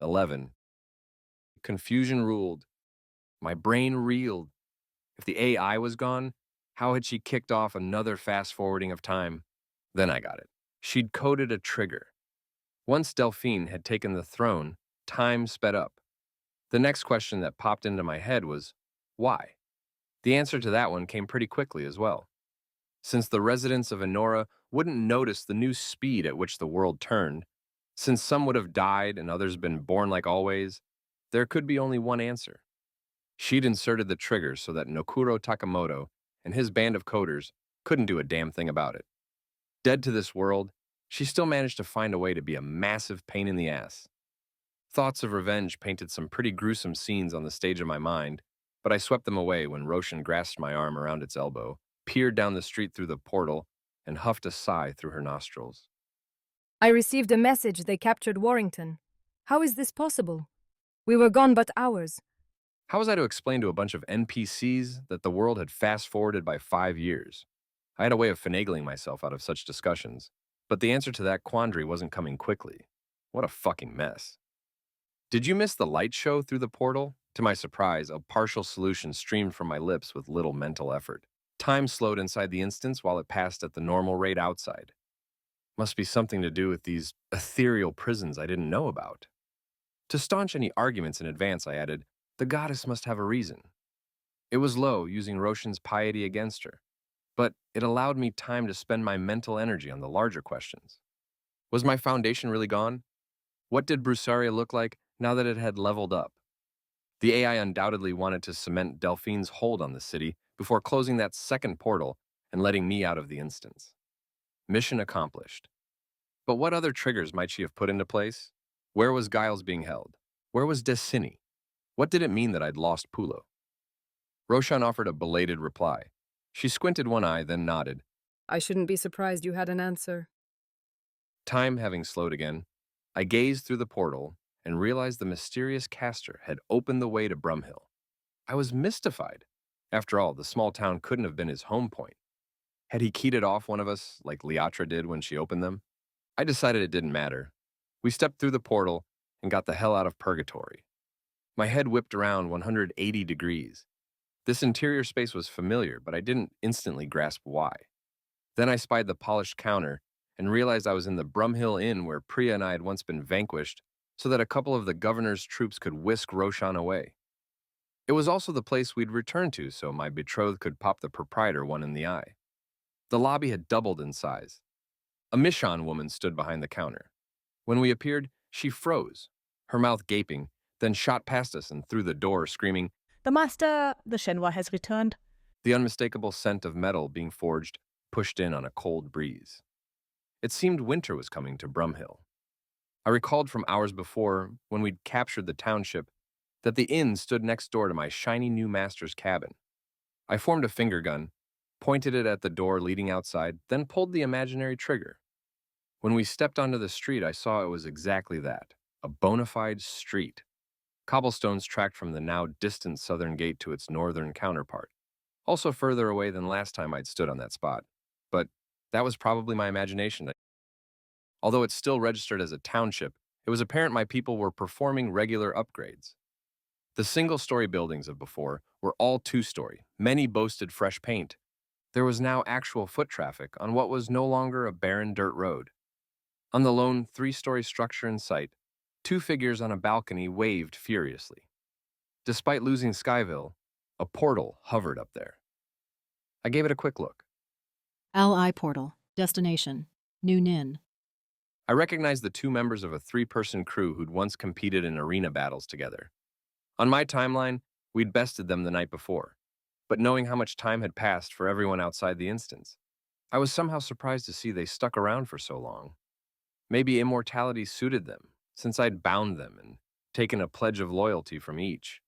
11. Confusion ruled. My brain reeled. If the AI was gone, how had she kicked off another fast-forwarding of time? Then I got it. She'd coded a trigger. Once Delphine had taken the throne, time sped up. The next question that popped into my head was, why? The answer to that one came pretty quickly as well. Since the residents of Enora wouldn't notice the new speed at which the world turned, since some would have died and others been born like always, there could be only one answer. She'd inserted the trigger so that Nokuro Takamoto and his band of coders couldn't do a damn thing about it. Dead to this world, she still managed to find a way to be a massive pain in the ass. Thoughts of revenge painted some pretty gruesome scenes on the stage of my mind, but I swept them away when Roshan grasped my arm around its elbow, peered down the street through the portal, and huffed a sigh through her nostrils. I received a message they captured Warrington. How is this possible? We were gone but hours. How was I to explain to a bunch of NPCs that the world had fast-forwarded by 5 years? I had a way of finagling myself out of such discussions, but the answer to that quandary wasn't coming quickly. What a fucking mess. Did you miss the light show through the portal? To my surprise, a partial solution streamed from my lips with little mental effort. Time slowed inside the instance while it passed at the normal rate outside. Must be something to do with these ethereal prisons I didn't know about. To staunch any arguments in advance, I added, the goddess must have a reason. It was low, using Roshan's piety against her, but it allowed me time to spend my mental energy on the larger questions. Was my foundation really gone? What did Brusaria look like now that it had leveled up? The AI undoubtedly wanted to cement Delphine's hold on the city before closing that second portal and letting me out of the instance. Mission accomplished. But what other triggers might she have put into place? Where was Giles being held? Where was Desini? What did it mean that I'd lost Pulo? Roshan offered a belated reply. She squinted one eye, then nodded. I shouldn't be surprised you had an answer. Time having slowed again, I gazed through the portal and realized the mysterious caster had opened the way to Brumhill. I was mystified. After all, the small town couldn't have been his home point. Had he keyed it off one of us, like Liatra did when she opened them? I decided it didn't matter. We stepped through the portal and got the hell out of purgatory. My head whipped around 180 degrees. This interior space was familiar, but I didn't instantly grasp why. Then I spied the polished counter and realized I was in the Brumhill Inn where Priya and I had once been vanquished so that a couple of the governor's troops could whisk Roshan away. It was also the place we'd return to so my betrothed could pop the proprietor one in the eye. The lobby had doubled in size. A Mishon woman stood behind the counter. When we appeared, she froze, her mouth gaping, then shot past us and through the door, screaming, The master, the Shenhua has returned. The unmistakable scent of metal being forged pushed in on a cold breeze. It seemed winter was coming to Brumhill. I recalled from hours before, when we'd captured the township, that the inn stood next door to my shiny new master's cabin. I formed a finger gun, pointed it at the door leading outside, then pulled the imaginary trigger. When we stepped onto the street, I saw it was exactly that, a bona fide street. Cobblestones tracked from the now distant southern gate to its northern counterpart, also further away than last time I'd stood on that spot. But that was probably my imagination. Although it still registered as a township, it was apparent my people were performing regular upgrades. The single-story buildings of before were all two-story. Many boasted fresh paint. There was now actual foot traffic on what was no longer a barren dirt road. On the lone three-story structure in sight, two figures on a balcony waved furiously. Despite losing Skyville, a portal hovered up there. I gave it a quick look. LI portal. Destination. New Nin. I recognized the two members of a three-person crew who'd once competed in arena battles together. On my timeline, we'd bested them the night before, but knowing how much time had passed for everyone outside the instance, I was somehow surprised to see they stuck around for so long. Maybe immortality suited them, since I'd bound them and taken a pledge of loyalty from each.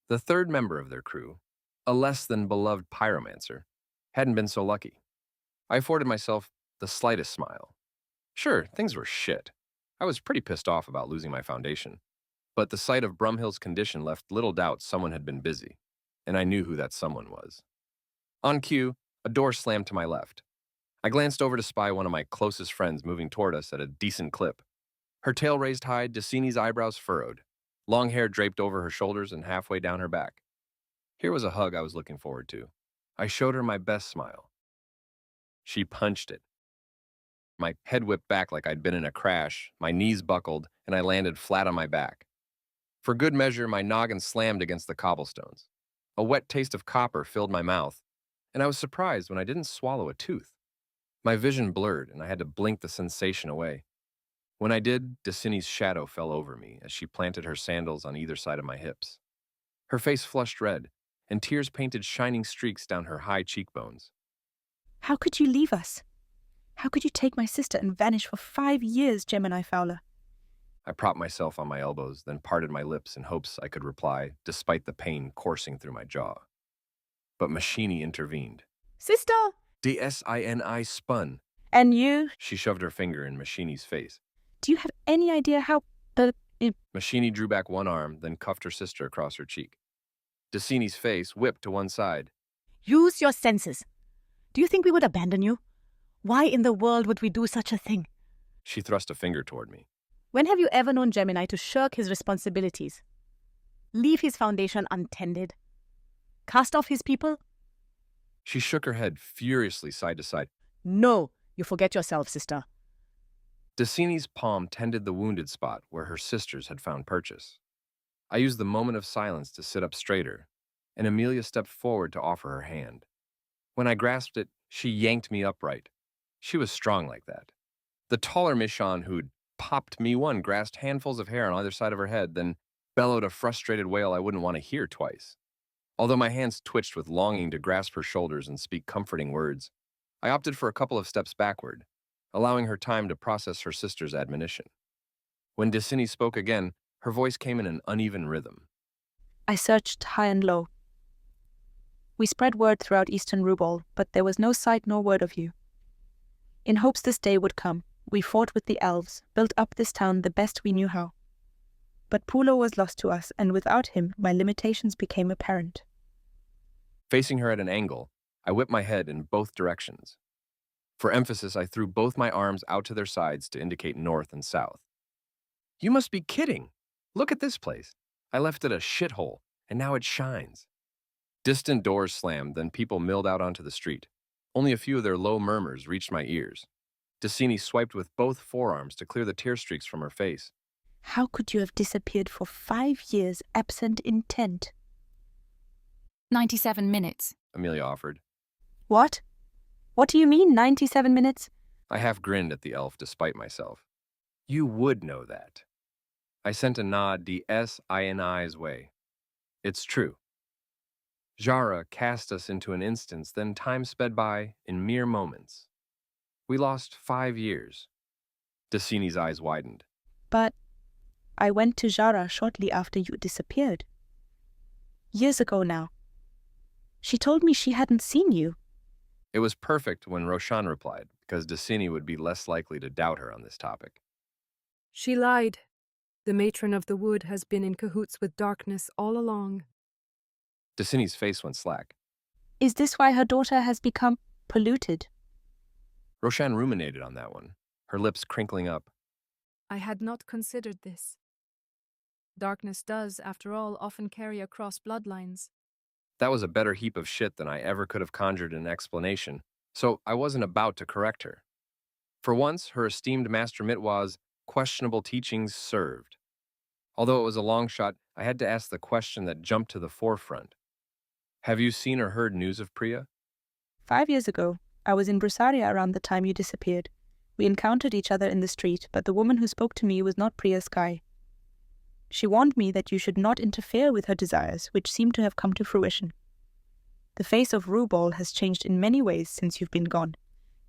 The third member of their crew, a less than beloved pyromancer, hadn't been so lucky. I afforded myself the slightest smile. Sure, things were shit. I was pretty pissed off about losing my foundation, but the sight of Brumhill's condition left little doubt someone had been busy, and I knew who that someone was. On cue, a door slammed to my left. I glanced over to spy one of my closest friends moving toward us at a decent clip. Her tail raised high, Dicini's eyebrows furrowed. Long hair draped over her shoulders and halfway down her back. Here was a hug I was looking forward to. I showed her my best smile. She punched it. My head whipped back like I'd been in a crash, my knees buckled, and I landed flat on my back. For good measure, my noggin slammed against the cobblestones. A wet taste of copper filled my mouth, and I was surprised when I didn't swallow a tooth. My vision blurred, and I had to blink the sensation away. When I did, Dicini's shadow fell over me as she planted her sandals on either side of my hips. Her face flushed red, and tears painted shining streaks down her high cheekbones. How could you leave us? How could you take my sister and vanish for 5 years, Gemini Fowler? I propped myself on my elbows, then parted my lips in hopes I could reply, despite the pain coursing through my jaw. But Machini intervened. Sister! Dsini spun. And you? She shoved her finger in Machini's face. Do you have any idea how... Machini drew back one arm, then cuffed her sister across her cheek. Dicini's face whipped to one side. Use your senses. Do you think we would abandon you? Why in the world would we do such a thing? She thrust a finger toward me. When have you ever known Gemini to shirk his responsibilities? Leave his foundation untended? Cast off his people? She shook her head furiously side to side. No, you forget yourself, sister. Dicini's palm tended the wounded spot where her sisters had found purchase. I used the moment of silence to sit up straighter, and Amelia stepped forward to offer her hand. When I grasped it, she yanked me upright. She was strong like that. The taller Michonne who'd popped me one grasped handfuls of hair on either side of her head, then bellowed a frustrated wail I wouldn't want to hear twice. Although my hands twitched with longing to grasp her shoulders and speak comforting words, I opted for a couple of steps backward, allowing her time to process her sister's admonition. When Dicini spoke again, her voice came in an uneven rhythm. I searched high and low. We spread word throughout eastern Rubal, but there was no sight nor word of you. In hopes this day would come, we fought with the elves, built up this town the best we knew how. But Pulo was lost to us, and without him, my limitations became apparent. Facing her at an angle, I whipped my head in both directions. For emphasis, I threw both my arms out to their sides to indicate north and south. You must be kidding! Look at this place. I left it a shithole, and now it shines. Distant doors slammed, then people milled out onto the street. Only a few of their low murmurs reached my ears. Dicini swiped with both forearms to clear the tear streaks from her face. How could you have disappeared for 5 years absent intent? 97 minutes. Amelia offered. What? What do you mean, 97 minutes? I half grinned at the elf despite myself. You would know that. I sent a nod Dini's way. It's true. Jara cast us into an instance, then time sped by in mere moments. We lost 5 years. Dicini's eyes widened. But I went to Jara shortly after you disappeared. Years ago now. She told me she hadn't seen you. It was perfect when Roshan replied, because Dicini would be less likely to doubt her on this topic. She lied. The matron of the wood has been in cahoots with darkness all along. Dicini's face went slack. Is this why her daughter has become polluted? Roshan ruminated on that one, her lips crinkling up. I had not considered this. Darkness does, after all, often carry across bloodlines. That was a better heap of shit than I ever could have conjured an explanation, so I wasn't about to correct her. For once, her esteemed Master Mitwa's questionable teachings served. Although it was a long shot, I had to ask the question that jumped to the forefront. Have you seen or heard news of Priya? 5 years ago, I was in Brusaria around the time you disappeared. We encountered each other in the street, but the woman who spoke to me was not Priya Sky. She warned me that you should not interfere with her desires, which seem to have come to fruition. The face of Rubal has changed in many ways since you've been gone,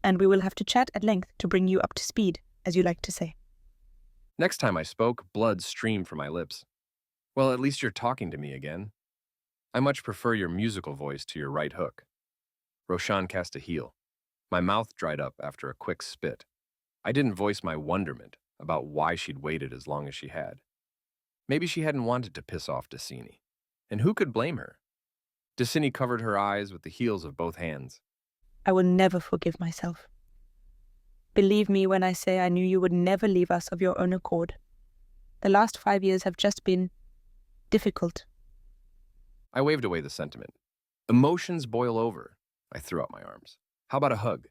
and we will have to chat at length to bring you up to speed, as you like to say. Next time I spoke, blood streamed from my lips. Well, at least you're talking to me again. I much prefer your musical voice to your right hook. Roshan cast a heel. My mouth dried up after a quick spit. I didn't voice my wonderment about why she'd waited as long as she had. Maybe she hadn't wanted to piss off Dicini. And who could blame her? Dicini covered her eyes with the heels of both hands. I will never forgive myself. Believe me when I say I knew you would never leave us of your own accord. The last 5 years have just been difficult. I waved away the sentiment. Emotions boil over. I threw out my arms. How about a hug?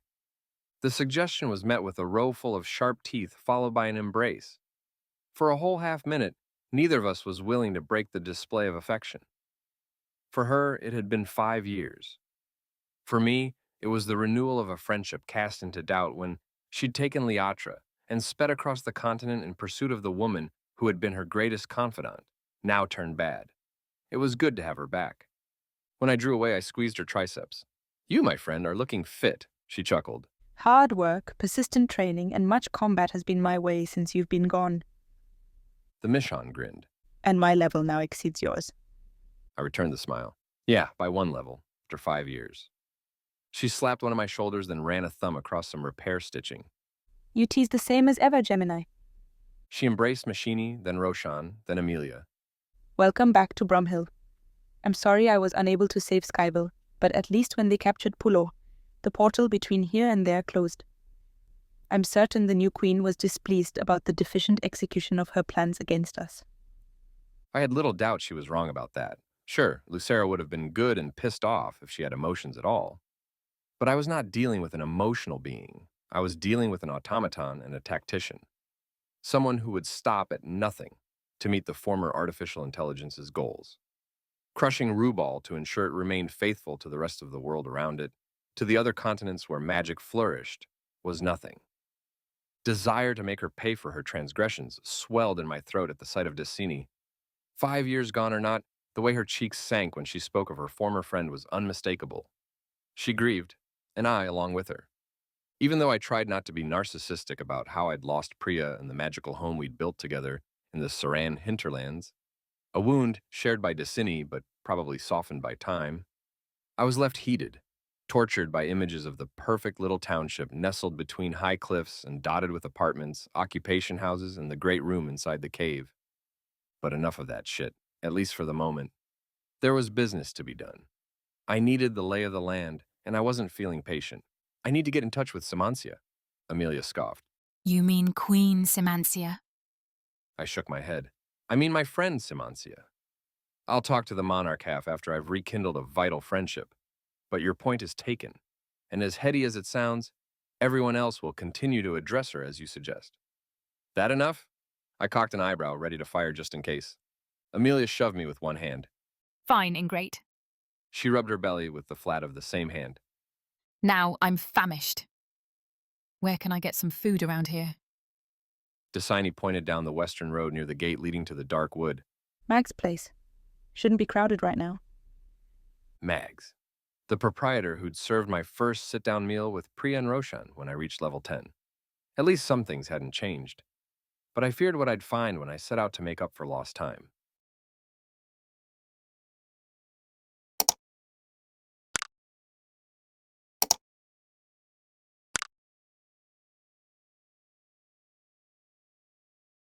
The suggestion was met with a row full of sharp teeth followed by an embrace. For a whole half-minute, neither of us was willing to break the display of affection. For her, it had been 5 years. For me, it was the renewal of a friendship cast into doubt when she'd taken Liatra and sped across the continent in pursuit of the woman who had been her greatest confidant, now turned bad. It was good to have her back. When I drew away, I squeezed her triceps. "You, my friend, are looking fit," she chuckled. Hard work, persistent training, and much combat has been my way since you've been gone. The Michon grinned. And my level now exceeds yours. I returned the smile. Yeah, by 1 level, after 5 years. She slapped one of my shoulders, then ran a thumb across some repair stitching. You tease the same as ever, Gemini. She embraced Machini, then Roshan, then Amelia. Welcome back to Bromhill. I'm sorry I was unable to save Skyville, but at least when they captured Pulo, the portal between here and there closed. I'm certain the new queen was displeased about the deficient execution of her plans against us. I had little doubt she was wrong about that. Sure, Lucera would have been good and pissed off if she had emotions at all. But I was not dealing with an emotional being. I was dealing with an automaton and a tactician. Someone who would stop at nothing to meet the former artificial intelligence's goals. Crushing Rubal to ensure it remained faithful to the rest of the world around it, to the other continents where magic flourished, was nothing. Desire to make her pay for her transgressions swelled in my throat at the sight of Dicini. 5 years gone or not, the way her cheeks sank when she spoke of her former friend was unmistakable. She grieved, and I along with her. Even though I tried not to be narcissistic about how I'd lost Priya and the magical home we'd built together in the Saran hinterlands, a wound shared by Dicini but probably softened by time, I was left heated, tortured by images of the perfect little township nestled between high cliffs and dotted with apartments, occupation houses, and the great room inside the cave. But enough of that shit, at least for the moment. There was business to be done. I needed the lay of the land, and I wasn't feeling patient. I need to get in touch with Simancia. Amelia scoffed. You mean Queen Simancia? I shook my head. I mean my friend Simancia. I'll talk to the monarch half after I've rekindled a vital friendship. But your point is taken, and as heady as it sounds, everyone else will continue to address her as you suggest. That enough? I cocked an eyebrow, ready to fire just in case. Amelia shoved me with one hand. Fine, ingrate. She rubbed her belly with the flat of the same hand. Now I'm famished. Where can I get some food around here? Decini pointed down the western road near the gate leading to the dark wood. Mag's place. Shouldn't be crowded right now. Mags. The proprietor who'd served my first sit-down meal with Priya and Roshan when I reached level 10. At least some things hadn't changed. But I feared what I'd find when I set out to make up for lost time.